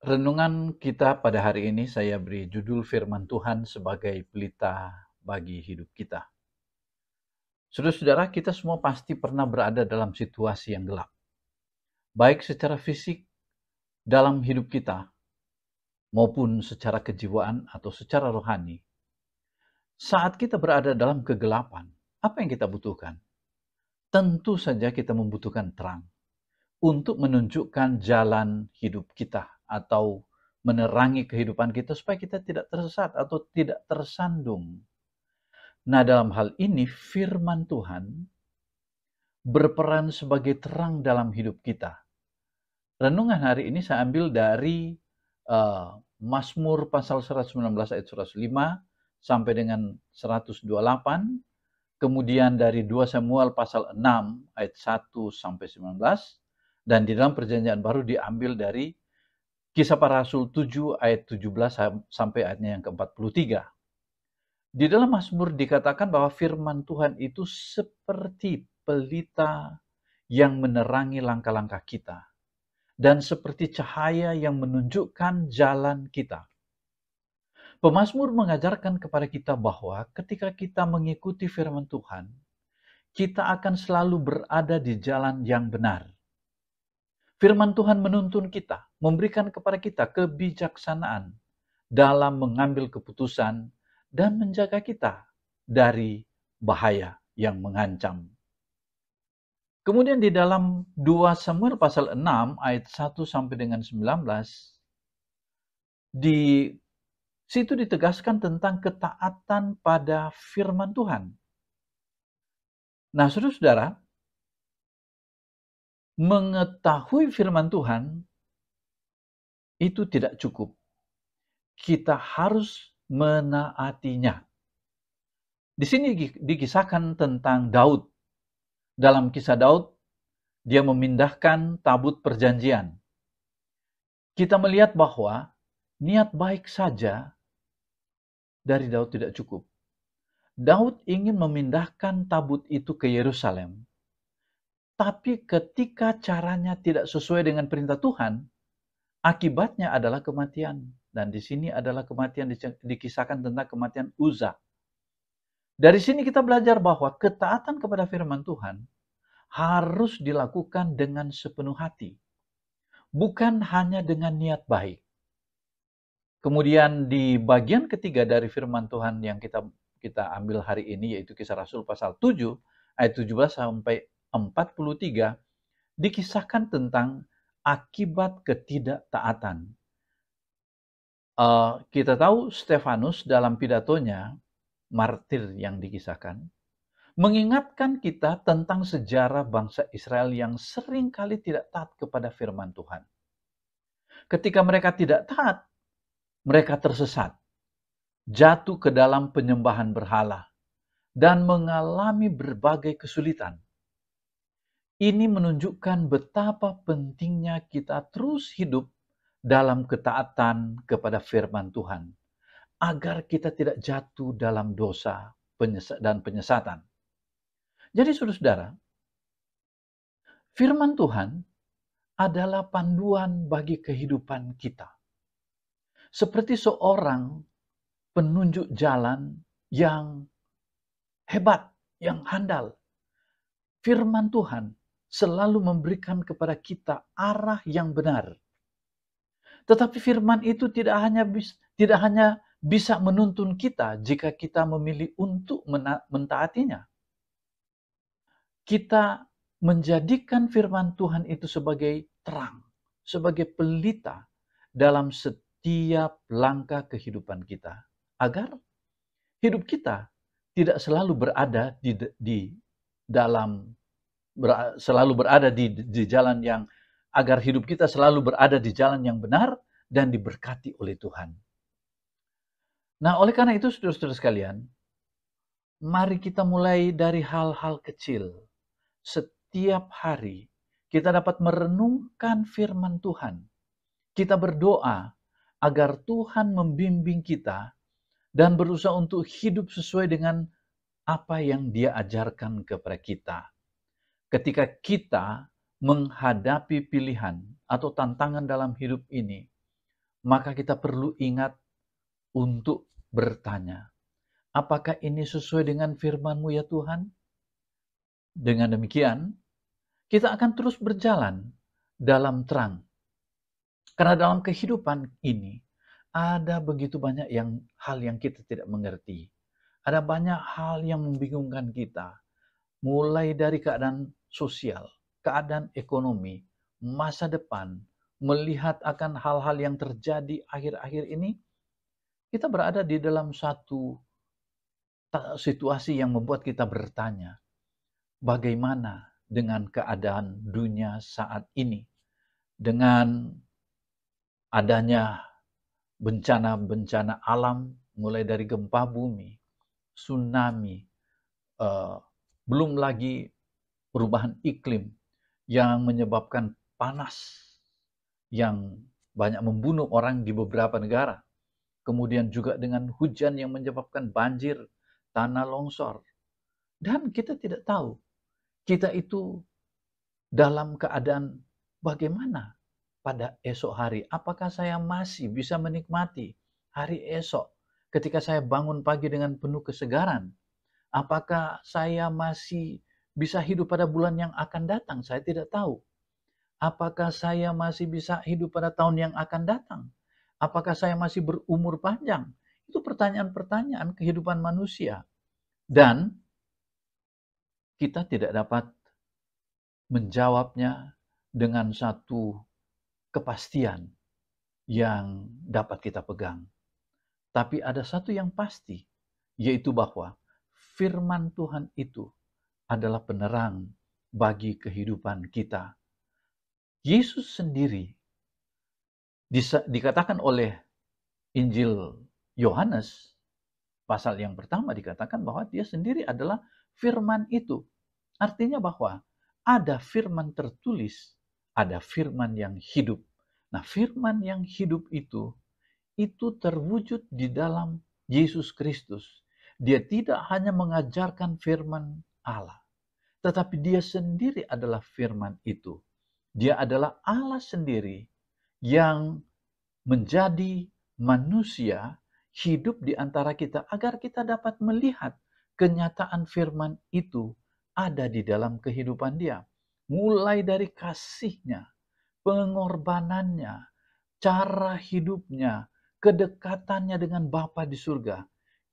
Renungan kita pada hari ini saya beri judul Firman Tuhan sebagai pelita bagi hidup kita. Saudara-saudara, kita semua pasti pernah berada dalam situasi yang gelap. Baik secara fisik dalam hidup kita, maupun secara kejiwaan atau secara rohani. Saat kita berada dalam kegelapan, apa yang kita butuhkan? Tentu saja kita membutuhkan terang untuk menunjukkan jalan hidup kita atau menerangi kehidupan kita supaya kita tidak tersesat atau tidak tersandung. Nah, dalam hal ini firman Tuhan berperan sebagai terang dalam hidup kita. Renungan hari ini saya ambil dari Mazmur pasal 119 ayat 105 sampai dengan 128, kemudian dari 2 Samuel pasal 6 ayat 1 sampai 19, dan di dalam perjanjian baru diambil dari Kisah Para Rasul 7 ayat 17 sampai ayatnya yang ke-43. Di dalam Mazmur dikatakan bahwa firman Tuhan itu seperti pelita yang menerangi langkah-langkah kita dan seperti cahaya yang menunjukkan jalan kita. Pemazmur mengajarkan kepada kita bahwa ketika kita mengikuti firman Tuhan, kita akan selalu berada di jalan yang benar. Firman Tuhan menuntun kita, memberikan kepada kita kebijaksanaan dalam mengambil keputusan dan menjaga kita dari bahaya yang mengancam. Kemudian di dalam 2 Samuel pasal 6 ayat 1 sampai dengan 19, di situ ditegaskan tentang ketaatan pada firman Tuhan. Nah, saudara-saudara, mengetahui firman Tuhan itu tidak cukup. Kita harus menaatinya. Di sini dikisahkan tentang Daud. Dalam kisah Daud, dia memindahkan tabut perjanjian. Kita melihat bahwa niat baik saja dari Daud tidak cukup. Daud ingin memindahkan tabut itu ke Yerusalem. Tapi ketika caranya tidak sesuai dengan perintah Tuhan, akibatnya adalah kematian. Dan di sini adalah kematian, dikisahkan tentang kematian Uza. Dari sini kita belajar bahwa ketaatan kepada firman Tuhan harus dilakukan dengan sepenuh hati. Bukan hanya dengan niat baik. Kemudian di bagian ketiga dari firman Tuhan yang kita ambil hari ini, yaitu Kisah Rasul pasal 7 ayat 17 sampai 43, dikisahkan tentang akibat ketidaktaatan. Kita tahu Stefanus dalam pidatonya, martir yang dikisahkan, mengingatkan kita tentang sejarah bangsa Israel yang sering kali tidak taat kepada firman Tuhan. Ketika mereka tidak taat, mereka tersesat, jatuh ke dalam penyembahan berhala, dan mengalami berbagai kesulitan. Ini menunjukkan betapa pentingnya kita terus hidup dalam ketaatan kepada firman Tuhan, agar kita tidak jatuh dalam dosa dan penyesatan. Jadi saudara-saudara, firman Tuhan adalah panduan bagi kehidupan kita. Seperti seorang penunjuk jalan yang hebat, yang handal. Firman Tuhan selalu memberikan kepada kita arah yang benar. Tetapi firman itu tidak hanya bisa menuntun kita jika kita memilih untuk mentaatinya. Kita menjadikan firman Tuhan itu sebagai terang, sebagai pelita dalam setiap langkah kehidupan kita, agar hidup kita tidak selalu berada di jalan yang, agar hidup kita selalu berada di jalan yang benar dan diberkati oleh Tuhan. Nah, oleh karena itu saudara-saudara sekalian, mari kita mulai dari hal-hal kecil. Setiap hari kita dapat merenungkan firman Tuhan. Kita berdoa agar Tuhan membimbing kita dan berusaha untuk hidup sesuai dengan apa yang Dia ajarkan kepada kita. Ketika kita menghadapi pilihan atau tantangan dalam hidup ini, maka kita perlu ingat untuk bertanya, apakah ini sesuai dengan firman-Mu ya Tuhan? Dengan demikian, kita akan terus berjalan dalam terang. Karena dalam kehidupan ini, ada begitu banyak hal yang kita tidak mengerti. Ada banyak hal yang membingungkan kita. Mulai dari keadaan sosial, keadaan ekonomi, masa depan, melihat akan hal-hal yang terjadi akhir-akhir ini, kita berada di dalam satu situasi yang membuat kita bertanya, bagaimana dengan keadaan dunia saat ini? Dengan adanya bencana-bencana alam, mulai dari gempa bumi, tsunami, belum lagi perubahan iklim yang menyebabkan panas yang banyak membunuh orang di beberapa negara. Kemudian juga dengan hujan yang menyebabkan banjir, tanah longsor. Dan kita tidak tahu, kita itu dalam keadaan bagaimana pada esok hari. Apakah saya masih bisa menikmati hari esok ketika saya bangun pagi dengan penuh kesegaran? Apakah saya masih bisa hidup pada bulan yang akan datang? Saya tidak tahu. Apakah saya masih bisa hidup pada tahun yang akan datang? Apakah saya masih berumur panjang? Itu pertanyaan-pertanyaan kehidupan manusia. Dan kita tidak dapat menjawabnya dengan satu kepastian yang dapat kita pegang. Tapi ada satu yang pasti, yaitu bahwa firman Tuhan itu adalah penerang bagi kehidupan kita. Yesus sendiri dikatakan oleh Injil Yohanes, pasal yang pertama dikatakan bahwa dia sendiri adalah firman itu. Artinya bahwa ada firman tertulis, ada firman yang hidup. Nah, firman yang hidup itu terwujud di dalam Yesus Kristus. Dia tidak hanya mengajarkan firman Allah, tetapi dia sendiri adalah firman itu. Dia adalah Allah sendiri yang menjadi manusia hidup di antara kita agar kita dapat melihat kenyataan firman itu ada di dalam kehidupan dia. Mulai dari kasihnya, pengorbanannya, cara hidupnya, kedekatannya dengan Bapa di surga.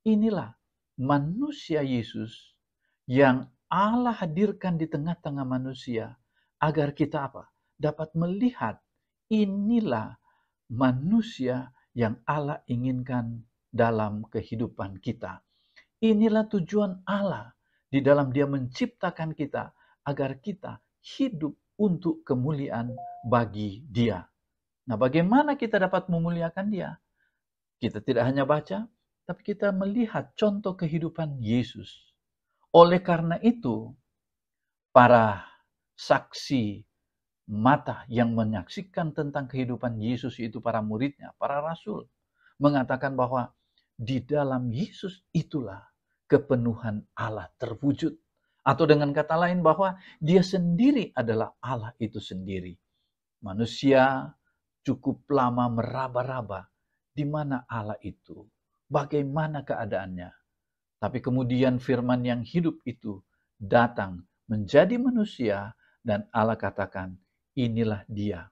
Inilah manusia Yesus yang Allah hadirkan di tengah-tengah manusia agar kita apa? Dapat melihat inilah manusia yang Allah inginkan dalam kehidupan kita. Inilah tujuan Allah di dalam Dia menciptakan kita agar kita hidup untuk kemuliaan bagi Dia. Nah, bagaimana kita dapat memuliakan Dia? Kita tidak hanya baca, tapi kita melihat contoh kehidupan Yesus. Oleh karena itu, para saksi mata yang menyaksikan tentang kehidupan Yesus, itu para muridnya, para rasul, mengatakan bahwa di dalam Yesus itulah kepenuhan Allah terwujud. Atau dengan kata lain bahwa dia sendiri adalah Allah itu sendiri. Manusia cukup lama meraba-raba di mana Allah itu, bagaimana keadaannya. Tapi kemudian firman yang hidup itu datang menjadi manusia dan Allah katakan, inilah dia.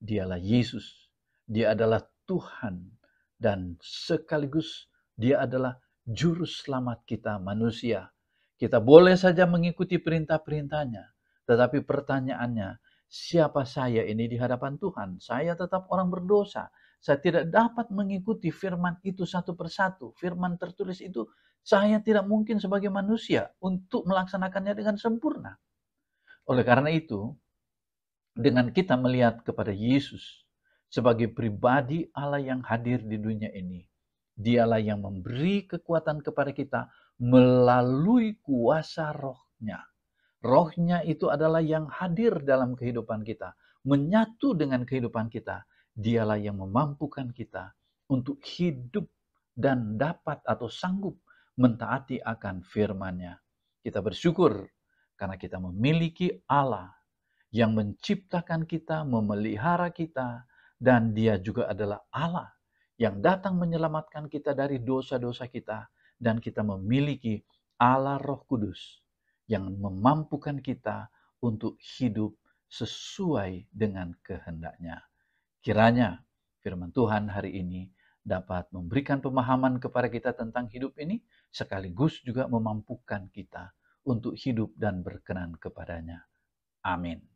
Dialah Yesus. Dia adalah Tuhan dan sekaligus dia adalah juru selamat kita manusia. Kita boleh saja mengikuti perintah-perintahnya, tetapi pertanyaannya, siapa saya ini di hadapan Tuhan? Saya tetap orang berdosa. Saya tidak dapat mengikuti firman itu satu persatu. Firman tertulis itu saya tidak mungkin sebagai manusia untuk melaksanakannya dengan sempurna. Oleh karena itu, dengan kita melihat kepada Yesus sebagai pribadi Allah yang hadir di dunia ini, Dialah yang memberi kekuatan kepada kita melalui kuasa Roh-Nya. Roh-Nya itu adalah yang hadir dalam kehidupan kita, menyatu dengan kehidupan kita. Dialah yang memampukan kita untuk hidup dan dapat atau sanggup mentaati akan firman-Nya. Kita bersyukur karena kita memiliki Allah yang menciptakan kita, memelihara kita, dan Dia juga adalah Allah yang datang menyelamatkan kita dari dosa-dosa kita, dan kita memiliki Allah Roh Kudus yang memampukan kita untuk hidup sesuai dengan kehendak-Nya. Kiranya firman Tuhan hari ini dapat memberikan pemahaman kepada kita tentang hidup ini, sekaligus juga memampukan kita untuk hidup dan berkenan kepada-Nya. Amin.